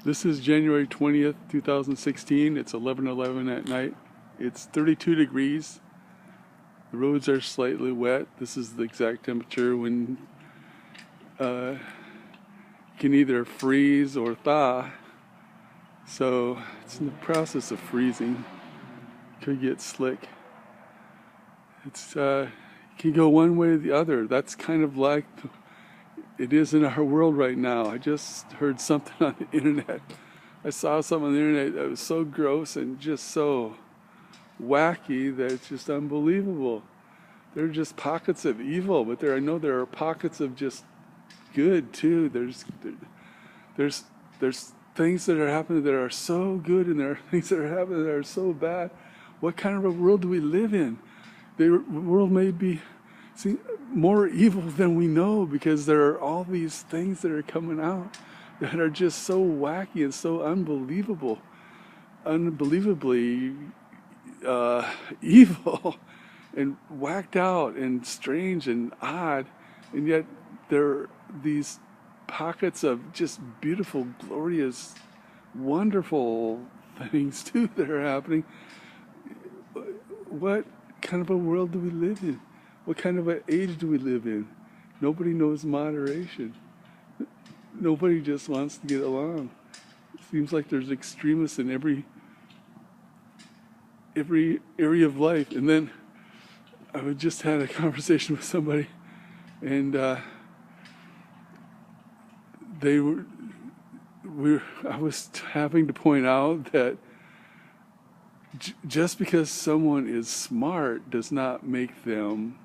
This is January 20th, 2016. It's 11:11 at night. It's 32 degrees. The roads are slightly wet. This is the exact temperature when you can either freeze or thaw. So it's in the process of freezing. Could get slick. It's can go one way or the other. That's kind of like it is in our world right now. I just heard something on the internet. I saw something on the internet that was so gross and just so wacky that it's just unbelievable. There are just pockets of evil, but I know there are pockets of just good too. There's things that are happening that are so good, and there are things that are happening that are so bad. What kind of a world do we live in? The world may be more evil than we know, because there are all these things that are coming out that are just so wacky and so unbelievably evil and whacked out and strange and odd, and yet there are these pockets of just beautiful, glorious, wonderful things too that are happening. What kind of a world do we live in? What kind of an age do we live in? Nobody knows moderation. Nobody just wants to get along. It seems like there's extremists in every area of life. And then I just had a conversation with somebody, and I was having to point out that just because someone is smart does not make them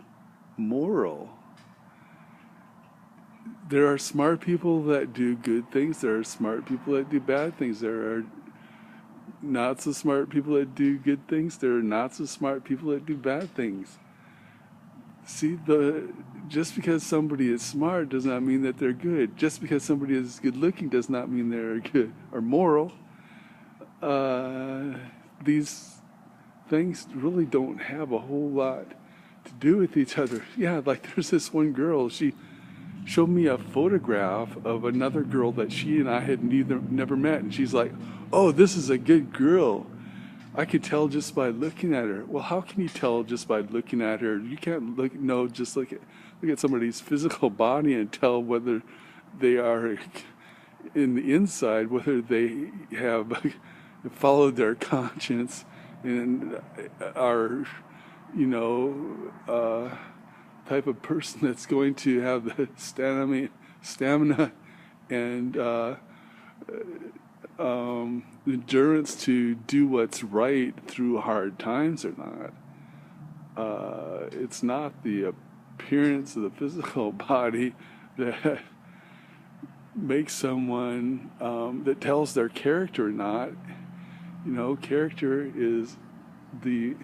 moral. There are smart people that do good things. There are smart people that do bad things. There are not so smart people that do good things. There are not so smart people that do bad things. See, just because somebody is smart does not mean that they're good. Just because somebody is good looking does not mean they're good or moral. These things really don't have a whole lot to do with each other. Yeah, like there's this one girl, she showed me a photograph of another girl that she and I had never met, and she's like, "Oh, this is a good girl. I could tell just by looking at her." Well, how can you tell just by looking at her? You can't just look at somebody's physical body and tell whether they are in the inside, whether they have followed their conscience and are, type of person that's going to have the stamina and endurance to do what's right through hard times or not. It's not the appearance of the physical body that makes someone, that tells their character or not. Character is the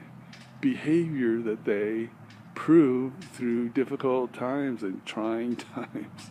behavior that they prove through difficult times and trying times.